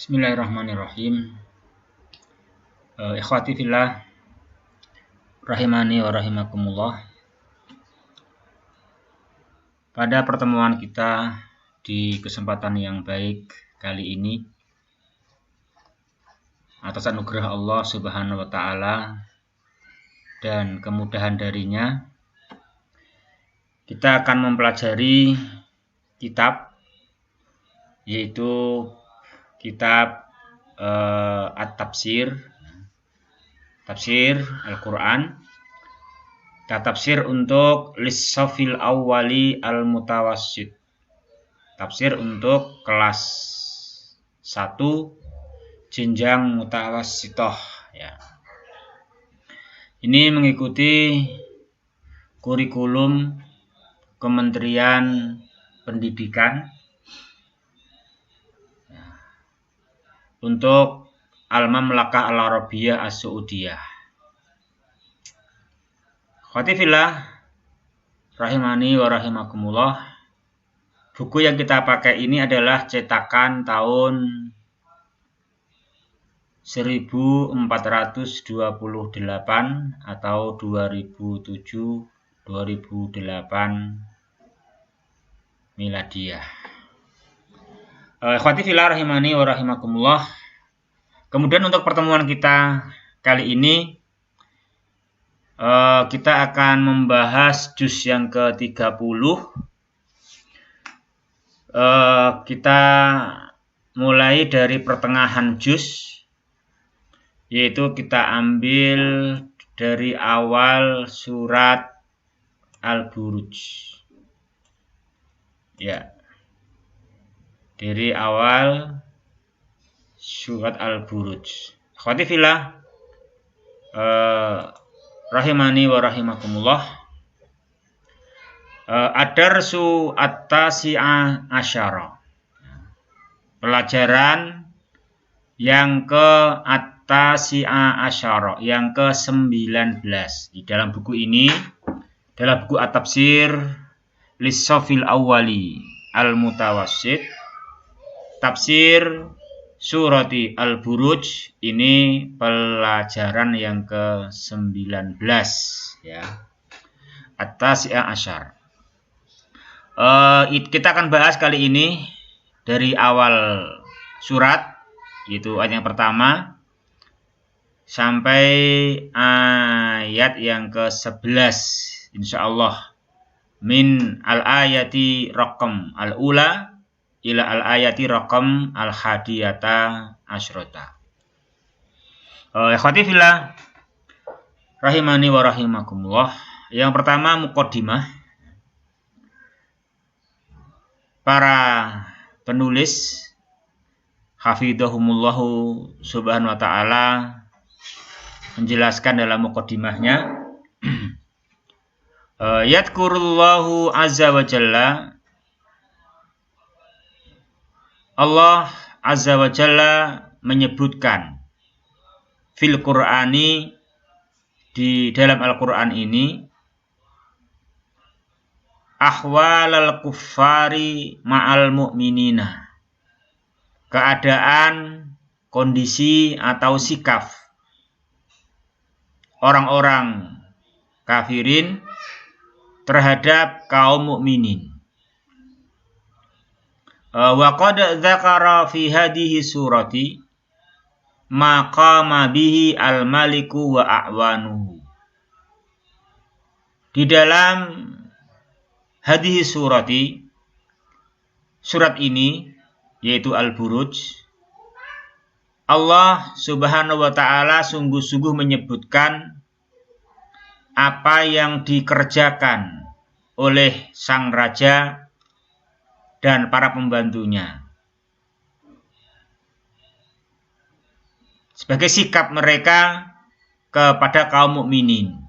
Bismillahirrahmanirrahim. Ikhwati fillah rahimani wa rahimakumullah. Pada pertemuan kita di kesempatan yang baik kali ini, atas anugerah Allah Subhanahu wa taala dan kemudahan darinya, kita akan mempelajari kitab, yaitu kitab At-Tafsir, tafsir Al-Quran, tafsir untuk Lis-Shafil Awwali Al-Mutawassit, tafsir untuk kelas 1 jenjang mutawassithah ya. Ini mengikuti kurikulum Kementerian Pendidikan untuk Al-Mamlakah Al-Arabiyah As-Saudiyah. Khawati fillah rahimani wa rahimakumullah. Buku yang kita pakai ini adalah cetakan tahun 1428 atau 2007-2008 miladiyah. Khawati fillah rahimani wa rahimakumullah. Kemudian untuk pertemuan kita kali ini, kita akan membahas juz yang ke-30. Kita mulai dari pertengahan juz, yaitu kita ambil dari awal surat Al-Buruj. Ya. Dari awal surat Al-Buruj. Khawati fillah rahimani wa rahimakumullah. Ad-darsu at-tasi'a asyara. Pelajaran yang ke-at-tasi'a asyara, yang ke-19. Di dalam buku ini, dalam buku At-Tafsir Lis-Shafil Awwali Al-Mutawassit, tafsir surati Al-Buruj, ini pelajaran yang ke-19 ya. At-tasi'a asyar. Kita akan bahas kali ini dari awal surat, yaitu ayat yang pertama sampai ayat yang ke-11 insyaallah, min al-ayati raqam al-ula ila al-ayati raqam al-hadiyata asyrota. Ikhwati fillah rahimani wa rahimakumullah. Yang pertama, muqaddimah. Para penulis hafidhahumullahu subhanahu wa ta'ala menjelaskan dalam muqaddimahnya, yadhkurullahu azza wa jalla, Allah azza wa jalla menyebutkan fil Qur'ani, di dalam Al-Qur'an ini, ahwalal kuffari ma'al mu'minina, keadaan, kondisi atau sikap orang-orang kafirin terhadap kaum mukminin. Wa qad dzakara fi hadhihi surati ma qama bihi al-maliku wa a'wanuhu. Di dalam hadhihi surati, surat ini yaitu Al-Buruj, Allah Subhanahu wa taala sungguh-sungguh menyebutkan apa yang dikerjakan oleh sang raja dan para pembantunya sebagai sikap mereka kepada kaum mukminin.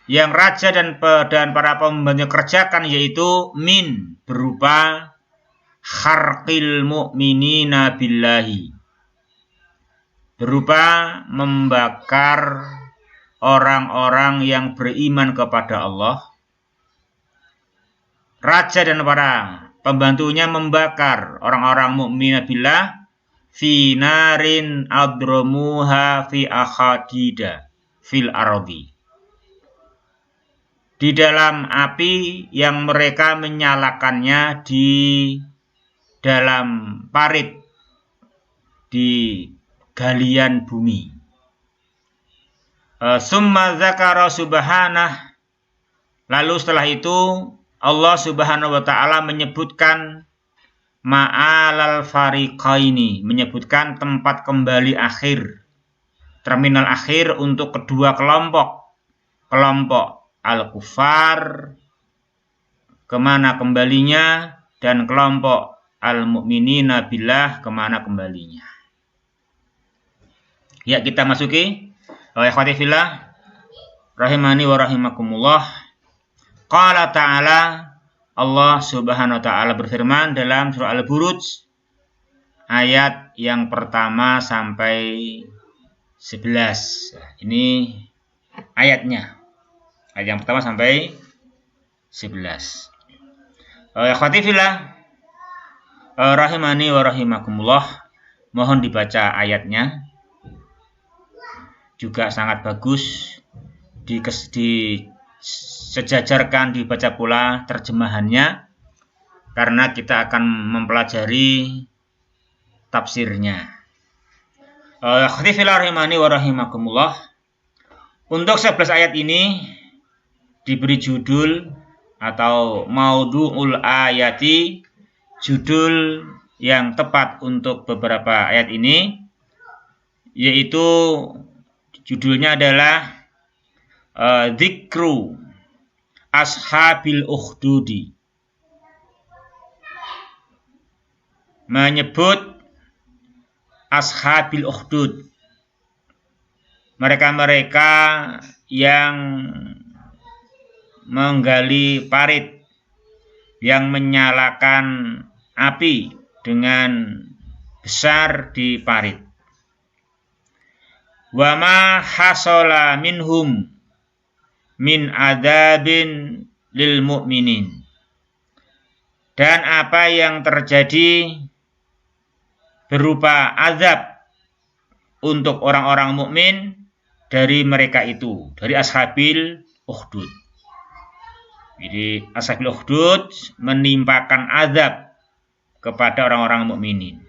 Yang raja dan para pembantunya kerjakan yaitu min, berupa kharqil mu'minina billahi, berupa membakar orang-orang yang beriman kepada Allah. Raja dan para pembantunya membakar orang-orang mukmin billah fi narin adromuha fi akhadida fil ardi, di dalam api yang mereka menyalakannya di dalam parit di galian bumi. Summa dzakara subhanah, lalu setelah itu Allah Subhanahu wa taala menyebutkan ma'alal fariqaini, menyebutkan tempat kembali akhir, terminal akhir untuk kedua kelompok al-kufar, kemana kembalinya, dan kelompok al-mu'minina billah, kemana kembalinya. Ya, kita masuki. Ikhwati fillah rahimani wa rahimakumullah. Qala ta'ala, Allah Subhanahu wa ta'ala berfirman dalam surah Al-Buruj ayat yang pertama sampai 11. Ini ayatnya. Ayat yang pertama sampai 11. Ikhwati fillah rahimani wa rahimakumullah. Mohon dibaca ayatnya. Juga sangat bagus disejajarkan, dibaca pula terjemahannya, karena kita akan mempelajari tafsirnya. Khafifillah rahimani wa rahimakumullah. Untuk 11 ayat ini diberi judul atau maudhu'ul ayati, judul yang tepat untuk beberapa ayat ini, yaitu judulnya adalah Dzikru Ashabil Ukhdudi, menyebut Ashabil Ukhdud, mereka-mereka yang menggali parit, yang menyalakan api dengan besar di parit. Wa ma hasala minhum min adzabin lil mu'minin, dan apa yang terjadi berupa azab untuk orang-orang mukmin dari mereka itu, dari ashabil ukhdud. Jadi ashabil ukhdud menimpakan azab kepada orang-orang mukminin.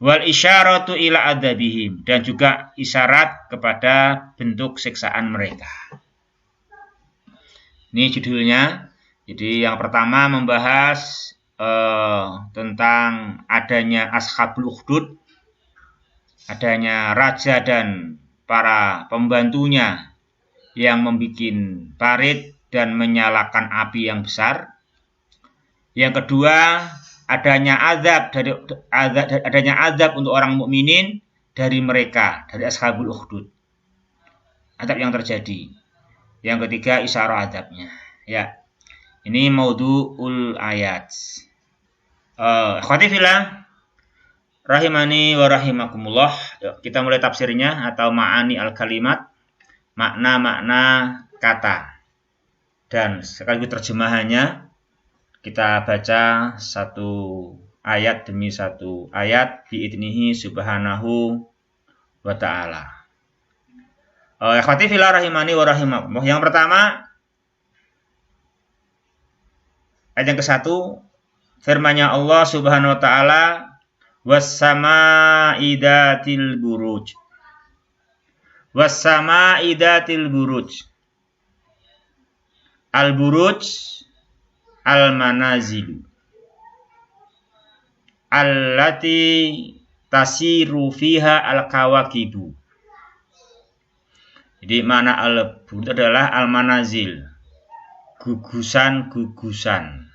Wal isyaratu ila adzabihim, dan juga isyarat kepada bentuk siksaan mereka. Ini judulnya. Jadi yang pertama membahas tentang adanya ashabul ukhdud, adanya raja dan para pembantunya yang membuat parit dan menyalakan api yang besar. Yang kedua, adanya azab untuk orang mukminin dari mereka, dari ashabul ukhdud. Azab yang terjadi. Yang ketiga, isyarah azabnya. Ya. Ini maudhu'ul ayat. Ikhwati fillah rahimani wa rahimakumullah. Kita mulai tafsirnya atau ma'ani al-kalimat, makna-makna kata. Dan sekaligus terjemahannya. Kita baca satu ayat demi satu ayat biidnihi subhanahu wa ta'ala. Ikhwati fillah rahimani wa rahimakumullah. Yang pertama, ayat yang ke-1, firman-Nya Allah Subhanahu wa ta'ala, was-sama'i dzatil buruj. Was-sama'i dzatil buruj. Al-buruj al-manazilu allati tasiru fiha al-kawakibu. Jadi mana al-buruj adalah al-manazil, gugusan-gugusan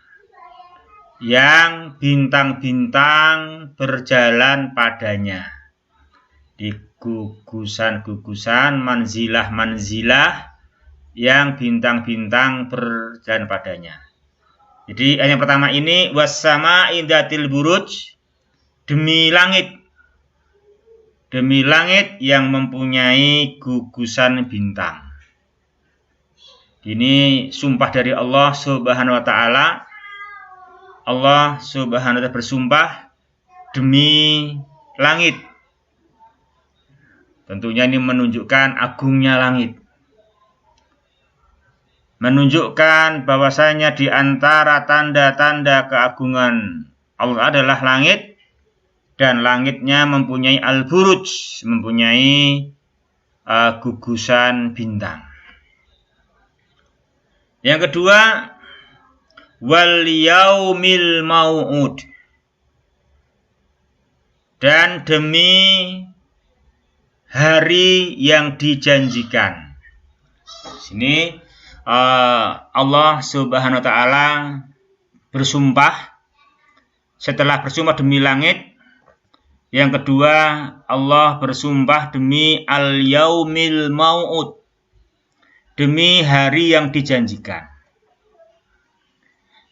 yang bintang-bintang berjalan padanya. Di gugusan-gugusan, manzilah-manzilah yang bintang-bintang berjalan padanya. Jadi ayat yang pertama ini was-sama'i dzatil buruj, demi langit yang mempunyai gugusan bintang. Ini sumpah dari Allah Subhanahu wa ta'ala Allah Subhanahu wa ta'ala bersumpah demi langit. Tentunya ini menunjukkan agungnya langit. Menunjukkan bahwasanya di antara tanda-tanda keagungan Allah adalah langit, dan langitnya mempunyai al-buruj, mempunyai gugusan bintang. Yang kedua, wal yaumil mau'ud, dan demi hari yang dijanjikan. Sini Allah Subhanahu wa ta'ala bersumpah. Setelah bersumpah demi langit, yang kedua Allah bersumpah demi al-yaumil mau'ud, demi hari yang dijanjikan.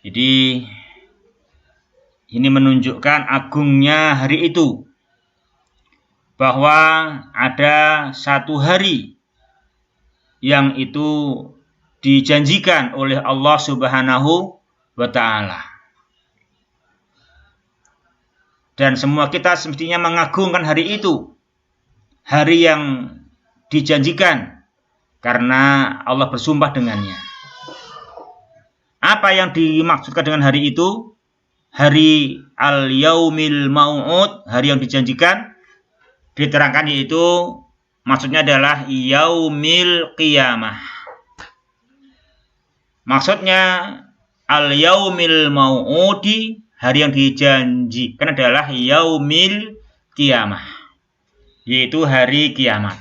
Jadi ini menunjukkan agungnya hari itu, bahwa ada satu hari yang itu dijanjikan oleh Allah Subhanahu wa ta'ala. Dan semua kita semestinya mengagungkan hari itu, hari yang dijanjikan, karena Allah bersumpah dengannya. Apa yang dimaksudkan dengan hari itu? Hari al-yaumil mau'ud, hari yang dijanjikan, diterangkan yaitu maksudnya adalah yaumil qiyamah. Maksudnya al-yaumil mau'udi, hari yang dijanjikan adalah yaumil qiyamah, yaitu hari kiamat.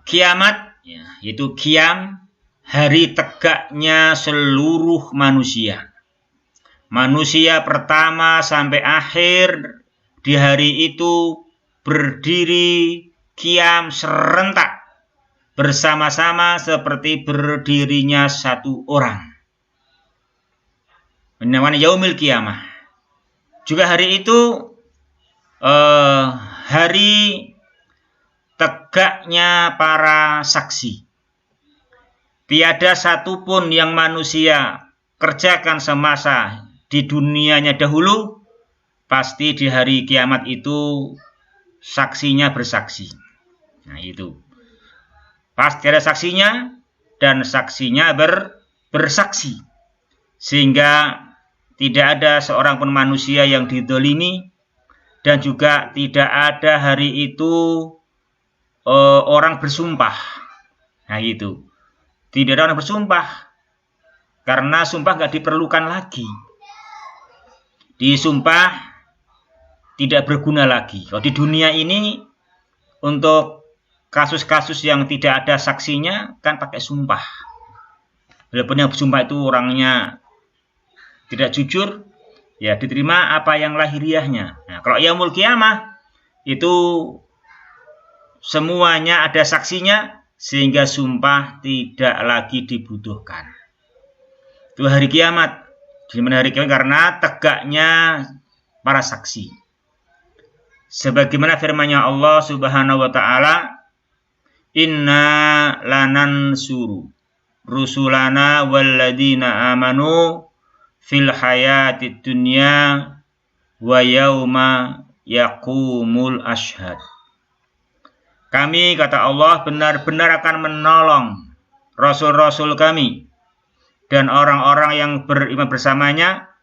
Kiamat yaitu qiyam, hari tegaknya seluruh manusia. Manusia pertama sampai akhir di hari itu berdiri qiyam serentak bersama-sama seperti berdirinya satu orang. Namanya yaumil qiyamah. Juga hari itu hari tegaknya para saksi. Tiada satupun yang manusia kerjakan semasa di dunianya dahulu, pasti di hari kiamat itu saksinya bersaksi. Nah itu. Pasti ada saksinya, dan saksinya bersaksi. Sehingga tidak ada seorang pun manusia yang didolimi, dan juga tidak ada hari itu orang bersumpah. Nah itu. Tidak ada orang bersumpah, karena sumpah nggak diperlukan lagi. Disumpah tidak berguna lagi. Kalau di dunia ini untuk kasus-kasus yang tidak ada saksinya kan pakai sumpah. Walaupun yang bersumpah itu orangnya tidak jujur, ya diterima apa yang lahiriahnya. Nah, kalau yaumul qiyamah itu semuanya ada saksinya, sehingga sumpah tidak lagi dibutuhkan. Itu hari kiamat. Di mana hari kiamat? Karena tegaknya para saksi. Sebagaimana firman-Nya Allah Subhanahu wa ta'ala, inna lanansuru rusulana walladzina amanu fil hayatid dunya wa yauma yaqumul ashhad. Kami, kata Allah, benar-benar akan menolong rasul-rasul kami dan orang-orang yang beriman bersamanya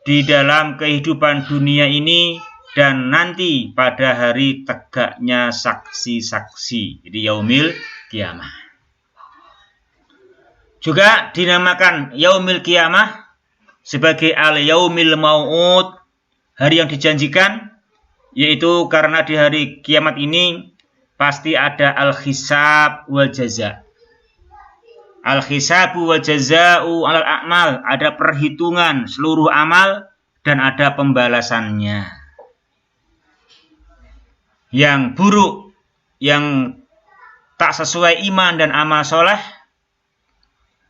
di dalam kehidupan dunia ini dan nanti pada hari tegaknya saksi-saksi. Jadi yaumil qiyamah. Juga dinamakan yaumil qiyamah sebagai al-yaumil mau'ud, hari yang dijanjikan, yaitu karena di hari kiamat ini pasti ada al-hisab wal jaza. Al-hisabu wal jaza'u alal a'mal, ada perhitungan seluruh amal dan ada pembalasannya. Yang buruk, yang tak sesuai iman dan amal soleh,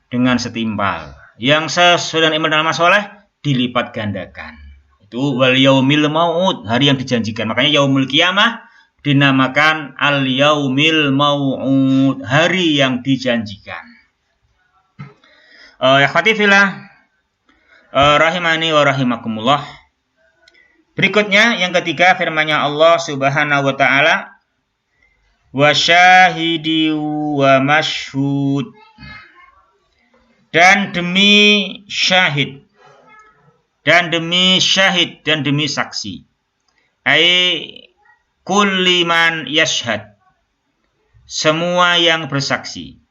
dengan setimpal. Yang sesuai dengan iman dan amal soleh, dilipat gandakan. Itu wal yaumil mau'ud, hari yang dijanjikan. Makanya yaumul qiyamah dinamakan al-yaumil mau'ud, hari yang dijanjikan. Ikhwati fillah, rahimani wa rahimakumullah. Berikutnya yang ketiga firman-Nya Allah Subhanahu wa taala, wa syahidi wa mashhud, dan demi syahid dan demi saksi. Ai kulli man yashhad, semua yang bersaksi.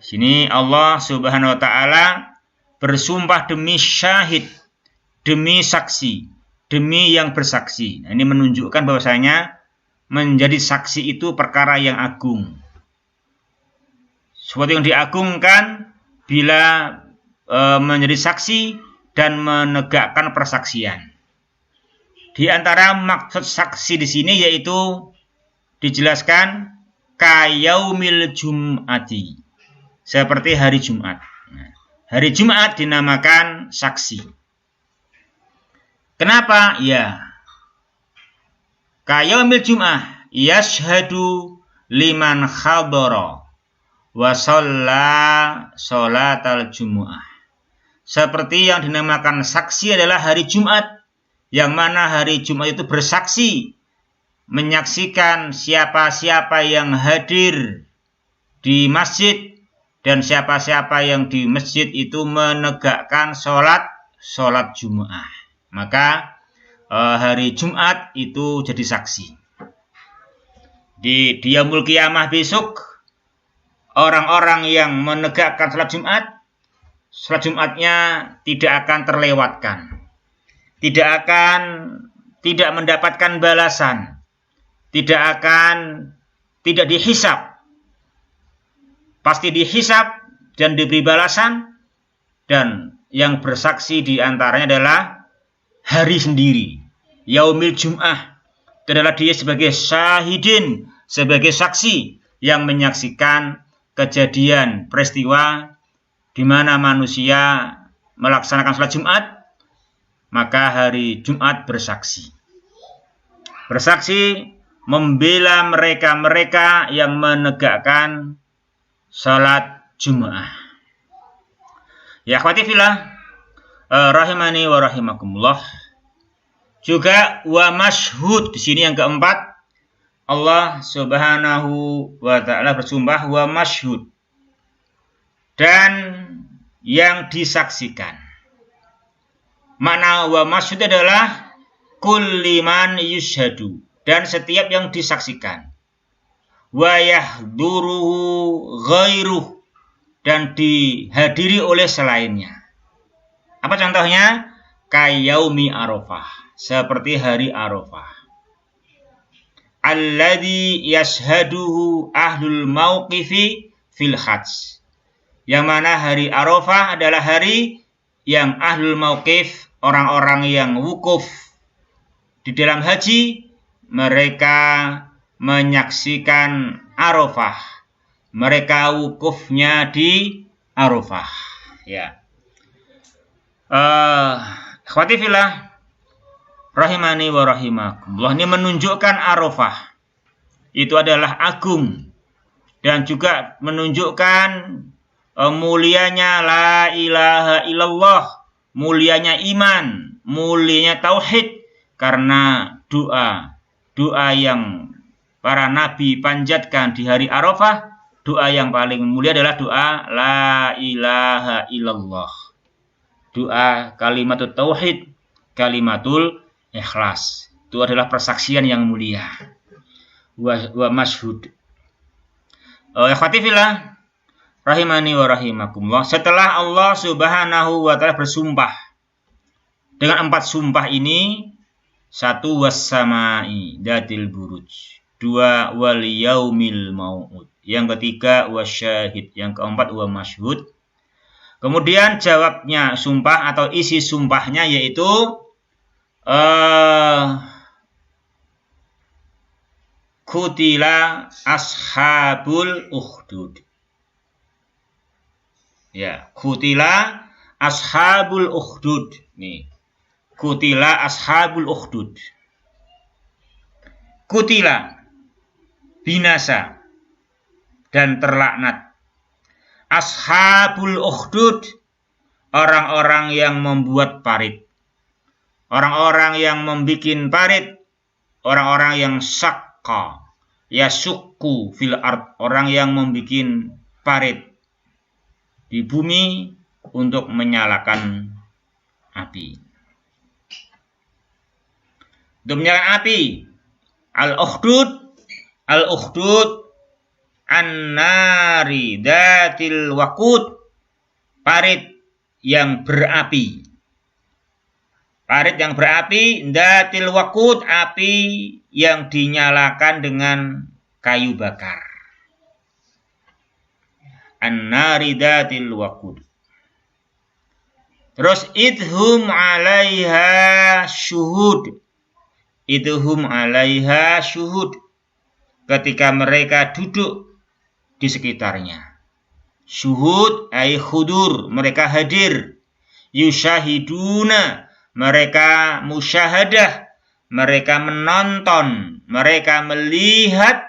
Sini Allah Subhanahu wa taala bersumpah demi syahid, demi saksi, demi yang bersaksi. Nah, ini menunjukkan bahwasanya menjadi saksi itu perkara yang agung. Sesuatu yang diagungkan bila menjadi saksi dan menegakkan persaksian. Di antara maksud saksi di sini yaitu dijelaskan kayaumil jum'ati, seperti hari Jumat. Nah, hari Jumat dinamakan saksi. Kenapa? Ya, kayaumil jum'ah yashhadu liman khadara wa shalla sholatal jumu'ah. Seperti yang dinamakan saksi adalah hari Jumat, yang mana hari Jumat itu bersaksi, menyaksikan siapa-siapa yang hadir di masjid dan siapa-siapa yang di masjid itu menegakkan sholat Jumat. Maka hari Jumat itu jadi saksi. Di Yaumul Qiyamah besok, orang-orang yang menegakkan sholat Jumatnya tidak akan terlewatkan, tidak mendapatkan balasan, tidak dihisab, pasti dihisab dan diberi balasan. Dan yang bersaksi di antaranya adalah hari sendiri, Yaumil Jum'ah. Itu adalah dia sebagai syahidin, sebagai saksi yang menyaksikan kejadian peristiwa di mana manusia melaksanakan sholat Jumat. Maka hari Jumat bersaksi membela mereka yang menegakkan sholat Jumat. Ya akhwati fillah, rahimani wa rahimakumullah. Juga wa mashhud, di sini yang keempat, Allah Subhanahu wa taala bersumpah wa mashhud, dan yang disaksikan. Makna wa mashhud adalah kulli man yushhadu, dan setiap yang disaksikan. Wa yahduruhu ghairuh, dan dihadiri oleh selainnya. Apa contohnya? Kayaumi Arafah, seperti hari Arafah. Alladzi yashhaduhu ahlul mauqifi fil hajj, yang mana hari Arafah adalah hari yang ahlul mauqif, orang-orang yang wukuf di dalam haji, mereka menyaksikan Arafah, mereka wukufnya di Arafah. Ya, akhwati fillah, rahimani wa rahimakumullah. Ini menunjukkan Arafah itu adalah agung, dan juga menunjukkan mulianya la ilaha illallah, mulianya iman, mulianya tauhid. Karena doa yang para nabi panjatkan di hari Arafah, doa yang paling mulia adalah doa la ilaha illallah, doa kalimatul tauhid, kalimatul ikhlas. Itu adalah persaksian yang mulia. Wa mashhud. Ikhwati fillah, rahimani wa rahimakumullah. Setelah Allah Subhanahu wa taala bersumpah dengan 4 sumpah ini, 1 was-samai dzatil buruj, 2 wal yaumil mau'ud, yang ketiga wasyahid, yang keempat wa mashhud. Kemudian jawabnya sumpah atau isi sumpahnya yaitu kutila ashabul ukhdud. Ya, kutila ashabul ukhdud. Nih, kutila ashabul ukhdud. Kutila, binasa dan terlaknat. Ashabul ukhdud, orang-orang yang membuat parit. Orang-orang yang membikin parit. Orang-orang yang syakka, yasukku fil ard, orang yang membikin parit di bumi untuk menyalakan api. Untuk menyalakan api. Al-ukhdud an-nari datil waqud, parit yang berapi. Parit yang berapi, datil waqud, api yang dinyalakan dengan kayu bakar. An-nari datil waqud. Terus idhum 'alaiha syuhud. Idhum 'alaiha syuhud. Ketika mereka duduk di sekitarnya. Syuhud ay khudur, mereka hadir. Yusyahiduna, mereka musyahadah, mereka menonton, mereka melihat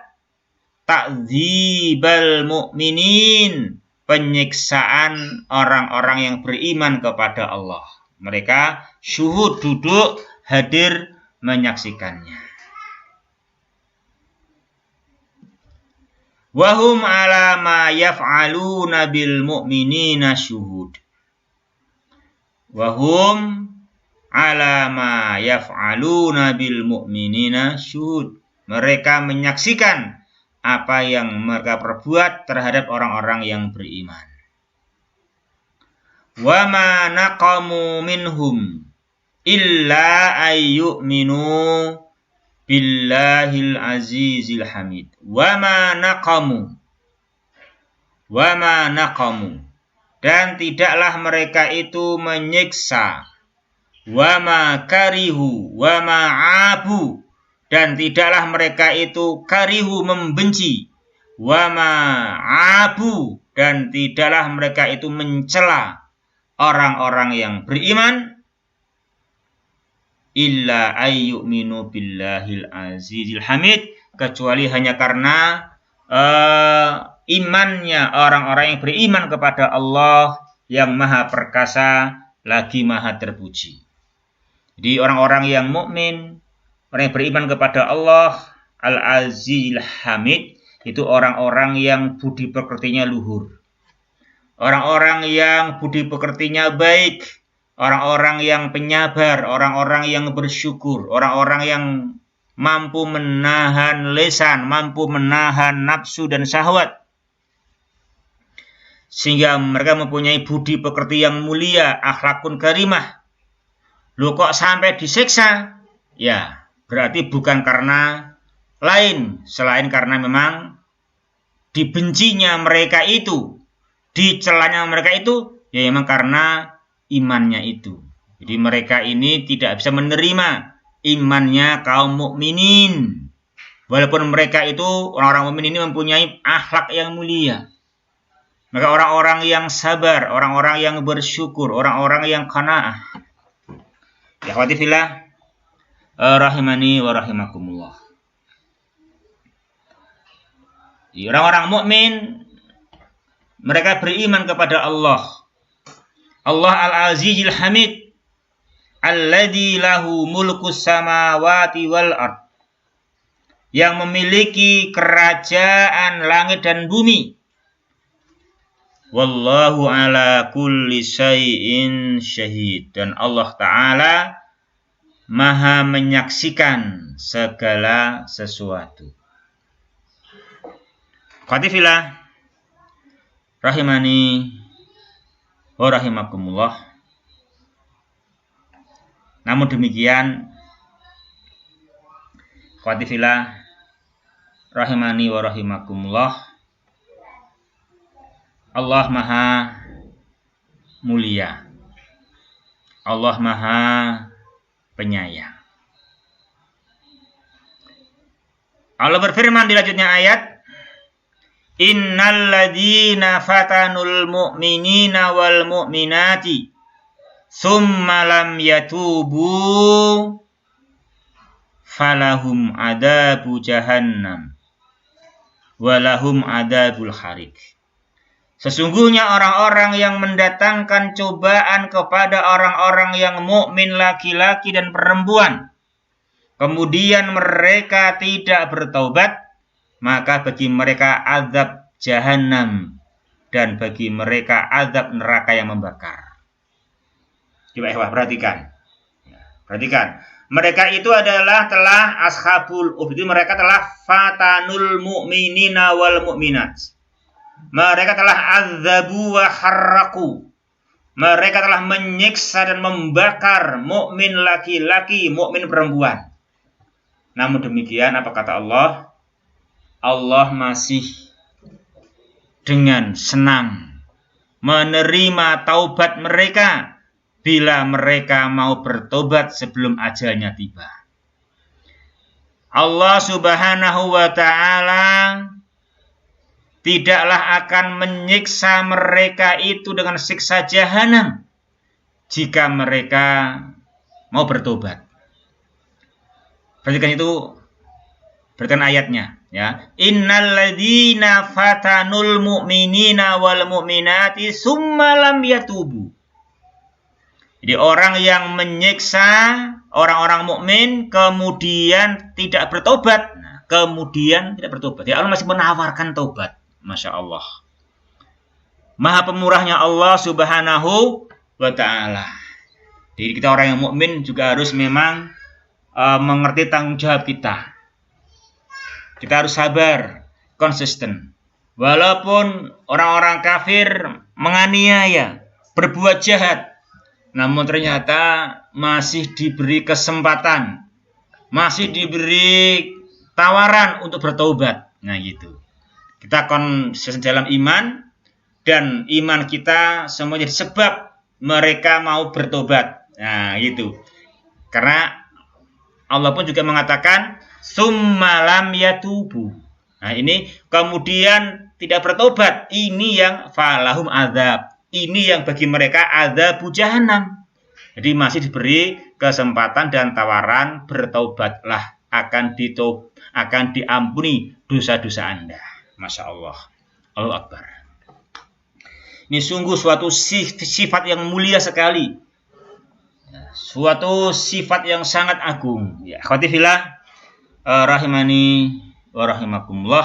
ta'dzibal mu'minin, penyiksaan orang-orang yang beriman kepada Allah. Mereka syuhud, duduk, hadir, menyaksikannya. Wahum ala ma yaf'aluna bil mu'minina syuhud. Wahum ala ma yaf'aluna bil mu'minina syuhud. Mereka menyaksikan apa yang mereka perbuat terhadap orang-orang yang beriman. Wa ma naqamu minhum illa ayyu'minu billahil azizil hamid. Wa ma naqamu, dan tidaklah mereka itu menyiksa. Wa ma karihu, wa ma abu, dan tidaklah mereka itu karihu, membenci. Wa ma abu, dan tidaklah mereka itu mencela orang-orang yang beriman. Illa ayyu'minu billahil azizil hamid, kecuali hanya karena imannya orang-orang yang beriman kepada Allah yang maha perkasa lagi maha terpuji. Jadi orang-orang yang mukmin, orang yang beriman kepada Allah al-azizil hamid, itu orang-orang yang budi pekertinya luhur, orang-orang yang budi pekertinya baik, orang-orang yang penyabar, orang-orang yang bersyukur, orang-orang yang mampu menahan lisan, mampu menahan nafsu dan syahwat, sehingga mereka mempunyai budi pekerti yang mulia, akhlakun karimah. Loh kok sampai disiksa? Ya, berarti bukan karena lain, selain karena memang dibencinya mereka itu, dicelanya mereka itu, ya memang karena imannya itu. Jadi mereka ini tidak bisa menerima imannya kaum mukminin. Walaupun mereka itu, orang-orang mukmin ini mempunyai akhlak yang mulia. Maka orang-orang yang sabar, orang-orang yang bersyukur, orang-orang yang qanaah. Ya akhwati fillah, rahimani wa rahimakumullah. Orang-orang mukmin, mereka beriman kepada Allah. Allah al-azizil hamid, alladzi lahu mulkus samawati wal ard, yang memiliki kerajaan langit dan bumi. Wallahu ala kulli syai'in syahid, dan Allah Ta'ala maha menyaksikan segala sesuatu. Qatifillah rahimani wa rahimakumullah. Namun demikian, qatifillah rahimani wa rahimakumullah, Allah maha mulia, Allah maha penyayang. Allah berfirman di lanjutnya ayat, innal ladzina fatanul mu'minina wal mu'minati tsumma lam yatubu falahum adabu jahannam walahum adabul harik. Sesungguhnya orang-orang yang mendatangkan cobaan kepada orang-orang yang mukmin laki-laki dan perempuan, kemudian mereka tidak bertaubat, maka bagi mereka azab jahanam dan bagi mereka azab neraka yang membakar. Coba ikhwah perhatikan. Perhatikan. Mereka itu adalah telah ashabul ukhdud, mereka telah fatanul mu'minina wal mu'minat. Mereka telah azabu wa harraku. Mereka telah menyiksa dan membakar mukmin laki-laki, mukmin perempuan. Namun demikian, apa kata Allah? Allah masih dengan senang menerima taubat mereka bila mereka mau bertobat sebelum ajalnya tiba. Allah Subhanahu wa ta'ala tidaklah akan menyiksa mereka itu dengan siksa jahanam jika mereka mau bertobat. Perhatikan itu, perhatikan ayatnya, ya. Innal ladzina fatanul mu'minina wal mu'minati summa lam yatubu. Jadi orang yang menyiksa orang-orang mukmin kemudian tidak bertobat. Nah, kemudian tidak bertobat. Ya, Allah masih menawarkan taubat. Masya Allah. Maha pemurahnya Allah Subhanahu wa ta'ala. Jadi kita orang yang mukmin juga harus memang mengerti tanggung jawab kita. Kita harus sabar, konsisten. Walaupun orang-orang kafir menganiaya, berbuat jahat, namun ternyata masih diberi kesempatan, masih diberi tawaran untuk bertobat. Nah gitu. Kita konsisten dalam iman, dan iman kita semuanya sebab mereka mau bertobat. Nah gitu. Karena Allah pun juga mengatakan summa lam yatubu. Nah ini kemudian tidak bertobat. Ini yang falahum azab. Ini yang bagi mereka azabu jahanam. Jadi masih diberi kesempatan dan tawaran, bertaubatlah, akan diampuni dosa-dosa Anda. Masya Allah. Allahu Akbar. Ini sungguh suatu sifat yang mulia sekali. Suatu sifat yang sangat agung. Ya, akhwati fillah, rahimani wa rahimakumullah.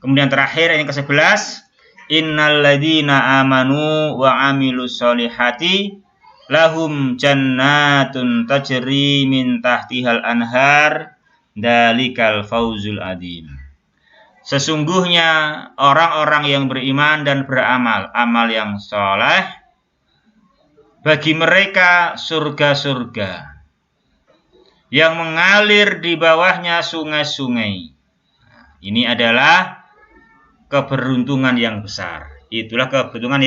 Kemudian terakhir yang ke-11, innal ladzina amanu wa amilus solihati lahum jannatun tajri min tahtihal anhar dalikal fauzul adzim. Sesungguhnya orang-orang yang beriman dan beramal amal yang soleh, bagi mereka surga-surga yang mengalir di bawahnya sungai-sungai. Ini adalah keberuntungan yang besar. Itulah keberuntungan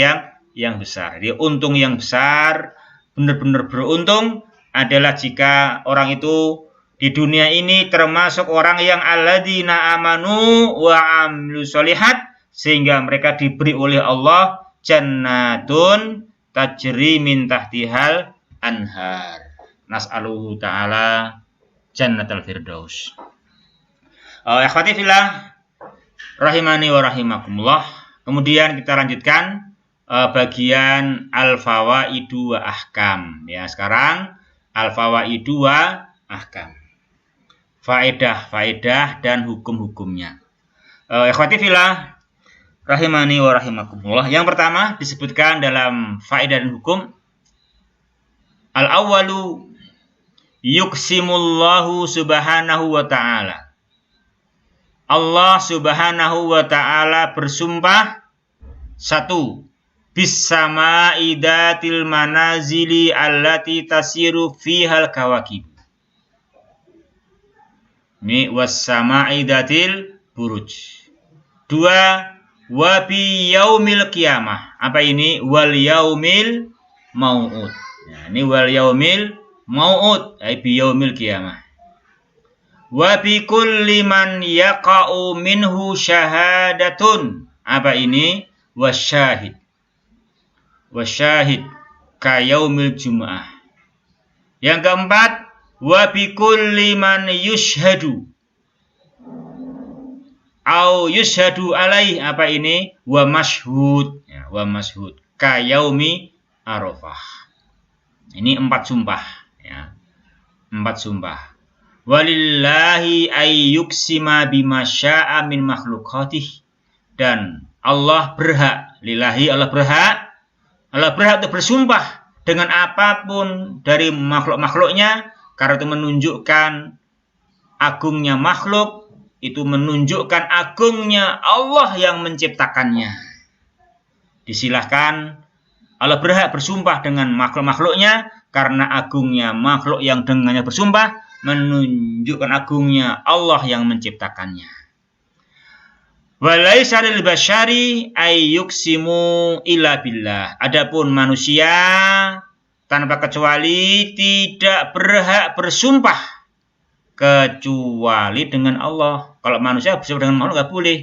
yang besar. Jadi untung yang besar, benar-benar beruntung adalah jika orang itu di dunia ini termasuk orang yang alladzina amanu wa amilus solihat, sehingga mereka diberi oleh Allah jannatun tajri min tahtihal anhar. Nas'aluhu ta'ala jannatal firdaus. Ikhwati fillah, rahimani wa rahimakumullah. Kemudian kita lanjutkan bagian al-fawaidu wa ahkam. Ya, sekarang al-fawaidu wa ahkam. Faedah dan hukum-hukumnya. Ikhwati fillah, rahimani wa rahimakumullah. Yang pertama disebutkan dalam faedah dan hukum, al-awwalu yuqsimullahu subhanahu wa ta'ala. Allah Subhanahu wa ta'ala bersumpah, satu, bis-sama'i datil manazili allati tasiru fihal kawakib. Ini was-sama'i datil buruj. Dua, wa bi yaumil qiyamah. Apa ini? Wal yaumil mau'ud. Nah, ini wal yaumil mau'ud, ay bi yaumil qiyamah. Wa bi kulli man yaqa'u minhu syahadatun. Apa ini? Wasyahid. Wasyahid ka yaumil jum'ah. Yang keempat, wa bi kulli man yushhadu au yushhadu alaih. Apa ini? Wa mashhud. wa mashhud ka yaumi Arafah. Ini 4 sumpah ya. 4 sumpah. Walillahi ayyuksima bima syaa min makhlukatih. Dan Allah berhak, lillahi Allah berhak untuk bersumpah dengan apapun dari makhluk-makhluknya, karena itu menunjukkan agungnya makhluk, itu menunjukkan agungnya Allah yang menciptakannya. Disilahkan, Allah berhak bersumpah dengan makhluk-makhluknya, karena agungnya makhluk yang dengannya bersumpah menunjukkan agungnya Allah yang menciptakannya. Walaisa lil basyari ayyuksimu illa billah. Adapun manusia tanpa kecuali tidak berhak bersumpah kecuali dengan Allah. Kalau manusia bersumpah dengan makhluk nggak boleh.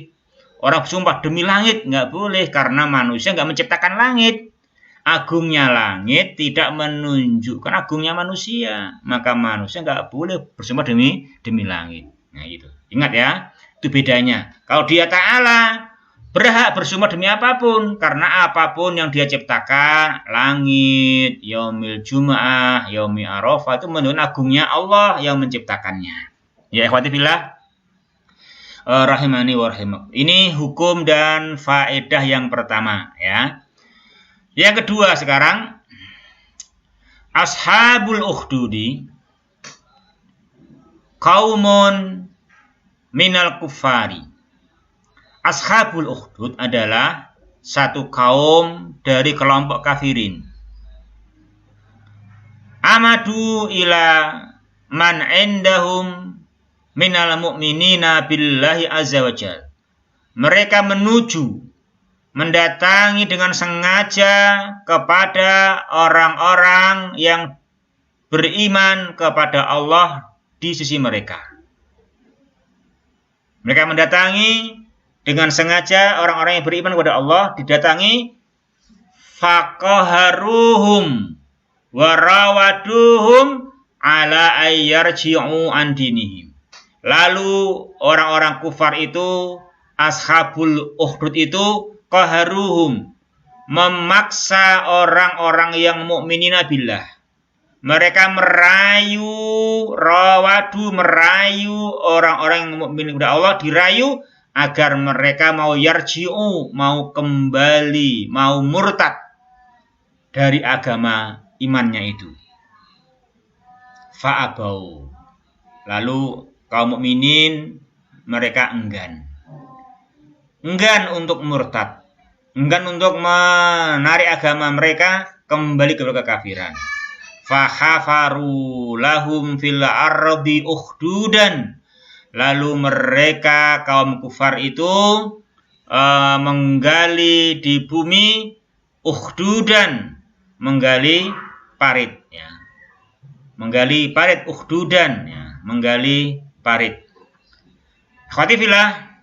Orang bersumpah demi langit nggak boleh, karena manusia nggak menciptakan langit. Agungnya langit tidak menunjukkan agungnya manusia, maka manusia nggak boleh bersumpah demi langit. Nah gitu. Ingat ya. Itu bedanya. Kalau dia Ta'ala berhak bersumpah demi apapun, karena apapun yang dia ciptakan, langit, yaumil Jum'ah, yaumil Arafah, itu menunjukkan agungnya Allah yang menciptakannya. Ya ikhwati fillah, rahimani wa rahimakum. Ini hukum dan faedah yang pertama ya. Yang kedua sekarang, ashabul ukhdudi qaumun minal kufari. Ashabul ukhdud adalah satu kaum dari kelompok kafirin. Amadu ila man indahum minal mu'minina billahi azza wa jal. Mereka mendatangi dengan sengaja kepada orang-orang yang beriman kepada Allah di sisi mereka. Mereka mendatangi dengan sengaja orang-orang yang beriman kepada Allah, didatangi faqaharuhum warawaduhum ala ayyarji'u an dinihim. Lalu orang-orang kufar itu, ashabul ukhdud itu, qaharuhum, memaksa orang-orang yang mukminina billah. Mereka merayu orang-orang yang mukmin kepada Allah, dirayu agar mereka mau yarji'u, mau kembali, mau murtad dari agama imannya itu. Fa'abau. Lalu kaum mukminin mereka enggan untuk murtad, enggan untuk menarik agama mereka kembali ke kekafiran. Fahafaru lahum fil ardi ukhdudan. Lalu mereka kaum kufar itu menggali di bumi ukhdudan, menggali parit ya. Menggali parit ukhdudan ya, menggali parit. Akhwati fillah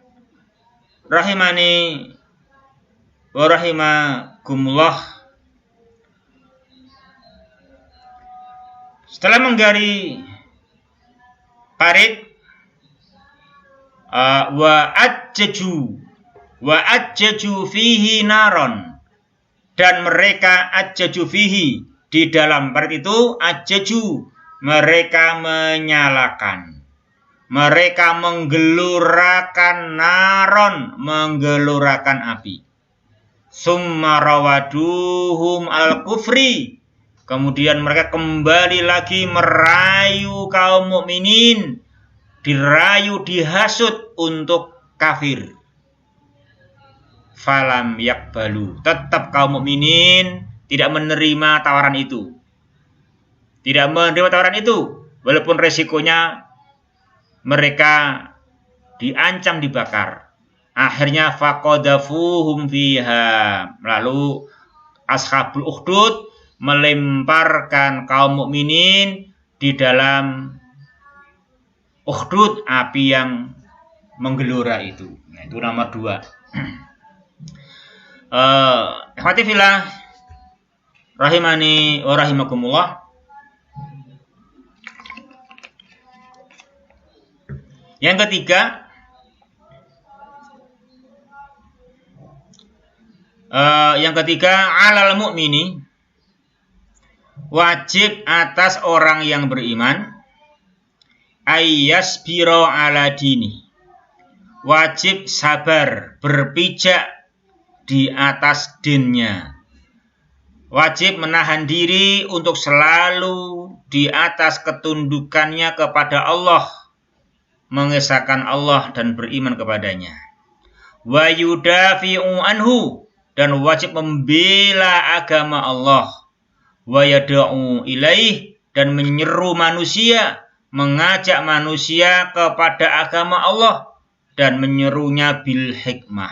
rahimani wa rahimakumullah. Setelah menggali parit, wa ajjaju fihi naron, dan mereka ajjaju fihi, di dalam parit itu ajjaju, mereka menyalakan, mereka menggelurakan naron, menggelurakan api. Summa rawaduhum al kufri, kemudian mereka kembali lagi merayu kaum mukminin, dirayu, dihasut untuk kafir. Falam yakbalu, tetap kaum mukminin tidak menerima tawaran itu. Tidak menerima tawaran itu, walaupun resikonya mereka diancam dibakar. Akhirnya faqadafuhum fiha, lalu ashabul ukhdud melemparkan kaum mukminin di dalam ukhdud, api yang menggelora itu. Nah, itu nomor 2. Ikhwati fillah rahimani wa rahimakumullah. Yang ketiga, Yang ketiga, alal mu'mini, wajib atas orang yang beriman, ayyasbiro ala dini, wajib sabar, berpijak di atas dinnya, wajib menahan diri untuk selalu di atas ketundukannya kepada Allah, mengesahkan Allah dan beriman kepadanya. Wa yudafi'u anhu, dan wajib membela agama Allah. Wa yada'u ilaih, dan menyeru manusia, mengajak manusia kepada agama Allah, dan menyerunya bil hikmah,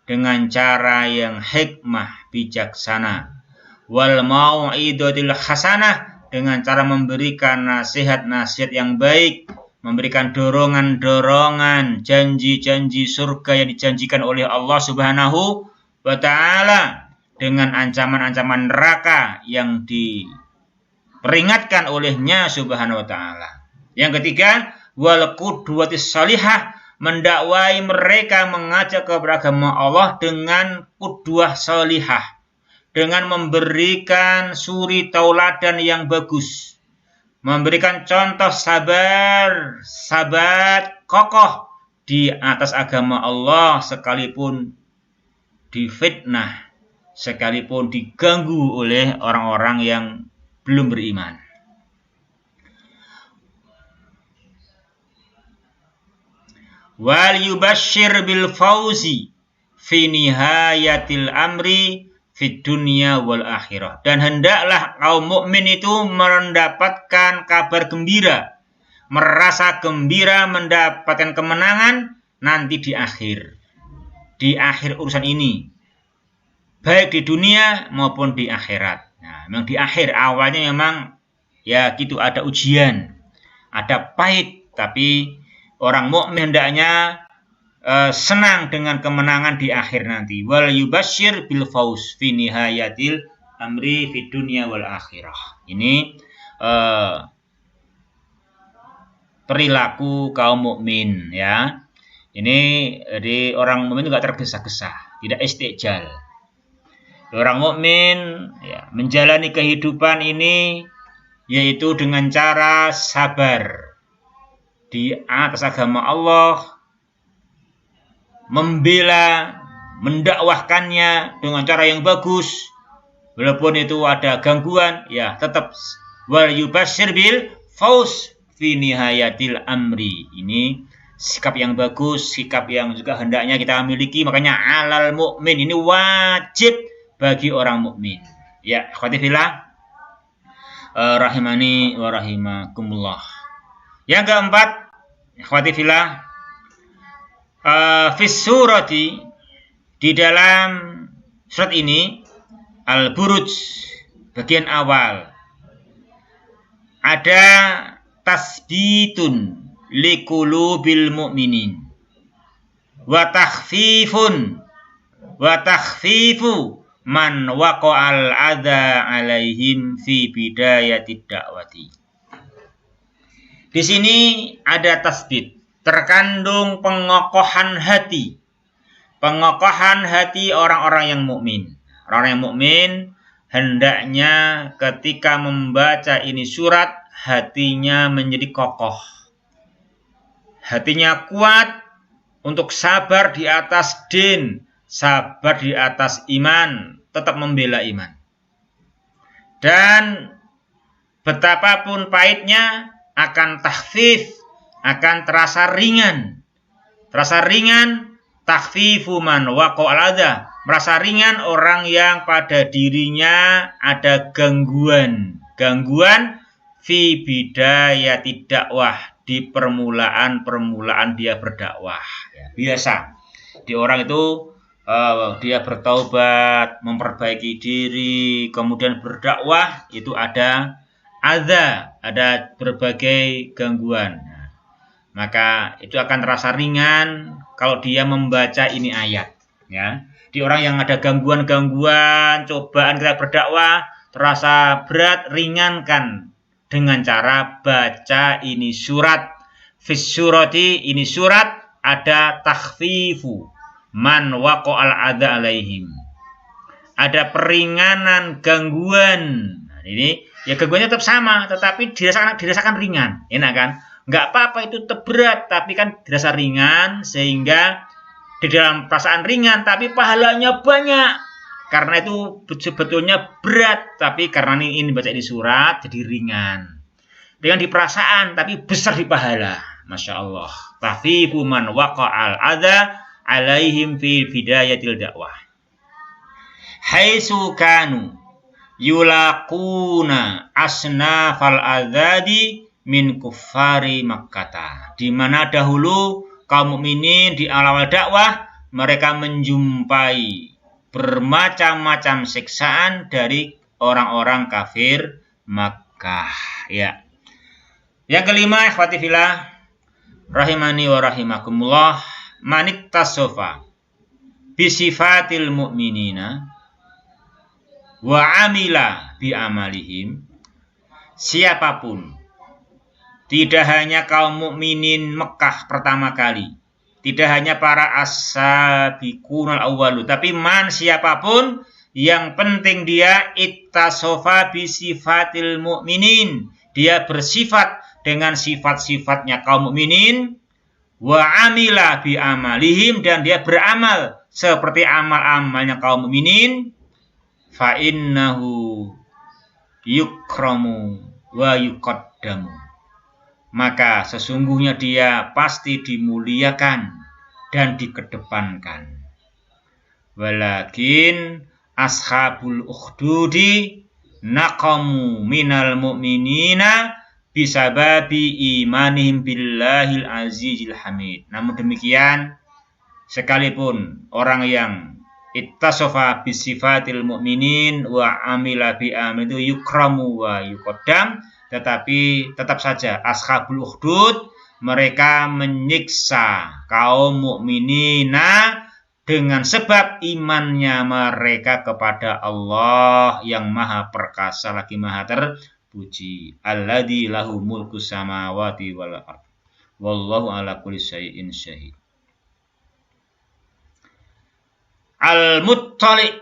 dengan cara yang hikmah, bijaksana. Wal mau'idatil hasanah, dengan cara memberikan nasihat-nasihat yang baik, memberikan dorongan-dorongan, janji-janji surga yang dijanjikan oleh Allah Subhanahu wa ta'ala, dengan ancaman-ancaman neraka yang diperingatkan olehnya Subhanahu wa ta'ala. Yang ketiga, wal qudwatis salihah, mendakwai mereka, mengajak kepada agama Allah dengan qudwah salihah, dengan memberikan suri tauladan yang bagus, memberikan contoh sabar, sabat, kokoh di atas agama Allah sekalipun difitnah, sekalipun diganggu oleh orang-orang yang belum beriman. Wal yubashshir bil fauzi fi nihayatil amri fid dunya wal akhirah, dan hendaklah kaum mukmin itu mendapatkan kabar gembira, merasa gembira mendapatkan kemenangan nanti di akhir urusan ini, baik di dunia maupun di akhirat. Nah, memang di akhir, awalnya memang ya gitu, ada ujian, ada pahit, tapi orang mukmin hendaknya senang dengan kemenangan di akhir nanti. Wal yubashshir bil fauz fi nihayatil amri fid dunya wal akhirah. Ini perilaku kaum mukmin, ya. Ini di orang mukmin enggak tergesa-gesa, tidak istijal. Orang mukmin ya menjalani kehidupan ini yaitu dengan cara sabar di atas agama Allah, membela, mendakwahkannya dengan cara yang bagus, walaupun itu ada gangguan, ya tetap wal yubashshir bil fauz fi nihayatil amri. Ini sikap yang bagus, sikap yang juga hendaknya kita miliki. Makanya alal mukmin, ini wajib bagi orang mukmin. Ya, akhwati fillah, rahimani wa rahimakumullah. Yang keempat, akhwati fillah, fis surati, di dalam surat ini Al-Buruj bagian awal ada tasbitun liqulubil mu'minin wa takhfifu man waqa'al adza alaihim fi bidayatid da'wati. Di sini ada tasbit, terkandung pengokohan hati. Pengokohan hati orang-orang yang mukmin. Orang yang mukmin hendaknya ketika membaca ini surat, hatinya menjadi kokoh. Hatinya kuat untuk sabar di atas din, sabar di atas iman, tetap membela iman. Dan betapapun pahitnya akan takhfif, akan terasa ringan. Terasa ringan, takhfifu man waqa'al adza, merasa ringan orang yang pada dirinya ada gangguan fi bidayatid dakwah, di permulaan dia berdakwah. Ya, biasa di orang itu dia bertaubat, memperbaiki diri, kemudian berdakwah, itu ada adza, ada berbagai gangguan. Nah, maka itu akan terasa ringan kalau dia membaca ini ayat, ya. Di orang yang ada gangguan-gangguan, cobaan kita berdakwah, terasa berat, ringankan dengan cara baca ini surat. Fis surati, ini surat, ada takhfifu man waqa'al adza alaihim. ada peringanan gangguan. Nah, ini ya gangguannya tetap sama, tetapi dirasakan ringan, enak kan? Nggak apa-apa itu tetap berat, tapi kan dirasa ringan sehingga di dalam perasaan ringan, tapi pahalanya banyak. Karena itu sebetulnya berat, tapi karena ini baca di surat jadi ringan. Ringan di perasaan, tapi besar di pahala. Masya Allah. Tafifu man waqa'al adha alaihim fi bidayatil dakwah. Haitsu kanu yulaquna asnafal adzadi min kuffari Makkah. Di mana dahulu kaum mukminin di awal dakwah mereka menjumpai bermacam-macam siksaan dari orang-orang kafir Makkah. Ya. Yang kelima, ikhwati fillah rahimani wa rahimakumullah, manit tasofa bisifatil mu'minina wa amila bi amalihim. Siapapun, tidak hanya kaum mukminin Mekah pertama kali, tidak hanya para as-sabiqunal awwalu, tapi siapapun, yang penting dia ittasofa bi sifatil mu'minin, dia bersifat dengan sifat-sifatnya kaum mukminin, wa amila bi amalihim, dan dia beramal seperti amal-amalnya kaum mukminin, fa innahu yukramu wa yuqaddamu, maka sesungguhnya dia pasti dimuliakan dan dikedepankan. Walakin ashabul ukhdudi naqamu minal mu'minina bisababi imanihim billahil azizil hamid. Namun demikian, sekalipun orang yang ittasofa bisifatil mu'minin wa amila bi amil itu yukramu wa yuqaddam, tetapi tetap saja ashabul ukhdud mereka menyiksa kaum mukminina dengan sebab imannya mereka kepada Allah yang maha perkasa lagi maha terpuji. Alladzi lahu mulku samawati wal ardh wallahu ala kulli syai'in syahid. Al-muttali'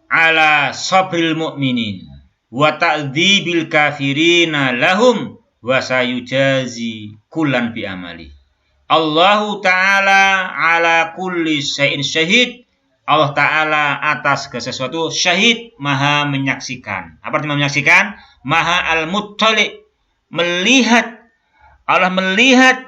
ala sabril mu'minin wa ta'dzibil kafirina lahum wa sayujazi kullan bi amali. Allahu ta'ala ala kulli syai'in syahid. Allah ta'ala atas segala sesuatu syahid, maha menyaksikan. Apa artinya menyaksikan? Maha al-muttali', melihat. Allah melihat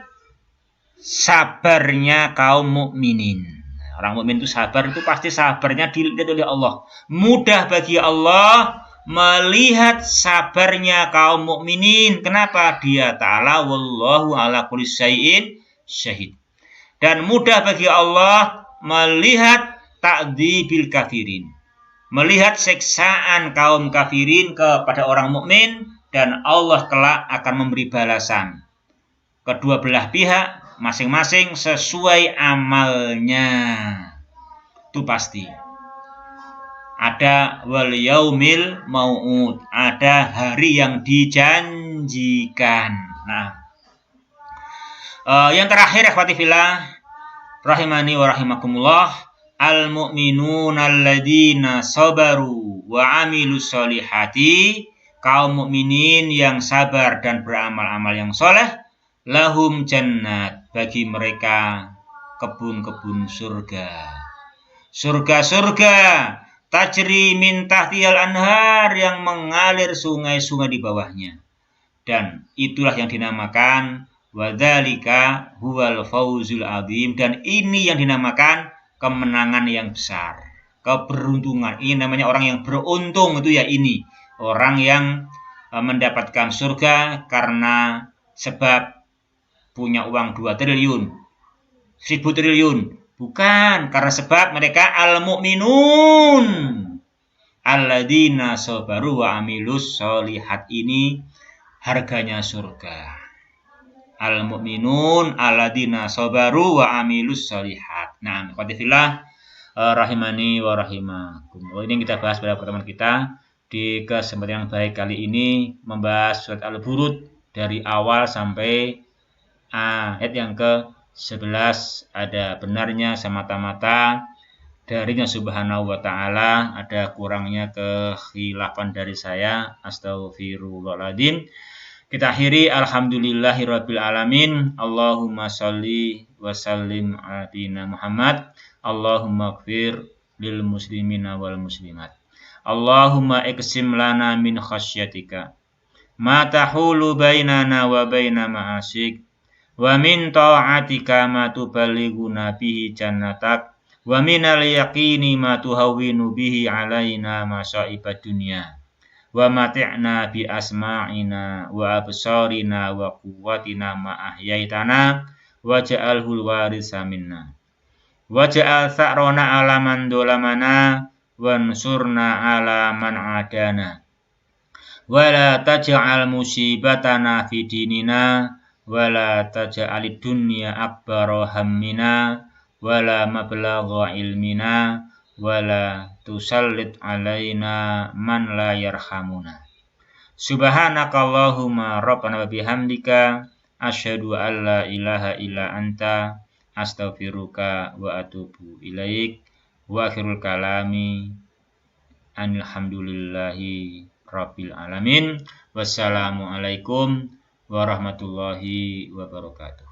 sabarnya kaum mukminin. Orang mukmin itu sabar, itu pasti sabarnya dilihat oleh Allah. Mudah bagi Allah melihat sabarnya kaum mukminin. Kenapa? Dia ta'ala wallahu ala kulli syai'in syahid. Dan mudah bagi Allah melihat ta'dzibil kafirin, melihat siksaan kaum kafirin kepada orang mukmin, dan Allah kelak akan memberi balasan kedua belah pihak masing-masing sesuai amalnya. Itu pasti. Ada wal yaumil mau'ud, ada hari yang dijanjikan. Nah, yang terakhir, ikhwati fillah rahimani wa rahimakumullah, al mu'minuna alladzina sabaru wa amilus solihati, kaum mukminin yang sabar dan beramal-amal yang soleh, lahum jannat, bagi mereka kebun-kebun surga. Surga-surga tajri min tahtihal anhar, yang mengalir sungai-sungai di bawahnya. Dan itulah yang dinamakan wadzalika huwal fauzul azim, dan ini yang dinamakan kemenangan yang besar, keberuntungan. Ini namanya orang yang beruntung, itu ya ini orang yang mendapatkan surga karena sebab punya uang 2 triliun, 1000 triliun. Bukan, karena sebab mereka al-mu'minun alladzina sabaru wa amilus sholihat, ini harganya surga. Al-mu'minun alladzina sabaru wa amilus sholihat. Nah, qadifillah rahimani wa rahimakum. Ini yang kita bahas pada pertemuan kita di kesempatan yang baik kali ini, membahas surat Al-Burud dari awal sampai ayat yang ke-11. Ada benarnya semata-mata darinya subhanahu wa ta'ala. Ada kurangnya kekhilafan dari saya, astaghfirullahaladzim. Kita akhiri alhamdulillahirabbil alamin. Allahumma sholli wa sallim ala Muhammad. Allahumma ighfir lil muslimina wal muslimat. Allahumma iqsim lana min khasyatika ma tahulu bainana wa baina ma'asik, wa min ta'atika ma tuballighuna bihi jannatak, wa minal yaqini ma tuhawwinu bihi alaina masa'ibad dunya, wa mati'na bi asma'ina wa absarina wa quwwatina ma ahyaitana, waj'alhul warisa minna, waj'al tha'rona ala man dolamana, wansurna ala man adana, wala taj'al musibatana fi dinina, wala taj'alid dunya akbara hammina, wala mablagha ilmina, wala tusallit alaina man la yarhamuna. Subhanakallahumma rabbana wa bihamdika asyhadu an la ilaha illa anta astaghfiruka wa atubu ilaik. Wa akhirul kalami alhamdulillahi rabbil alamin. Wassalamualaikum warahmatullahi wabarakatuh.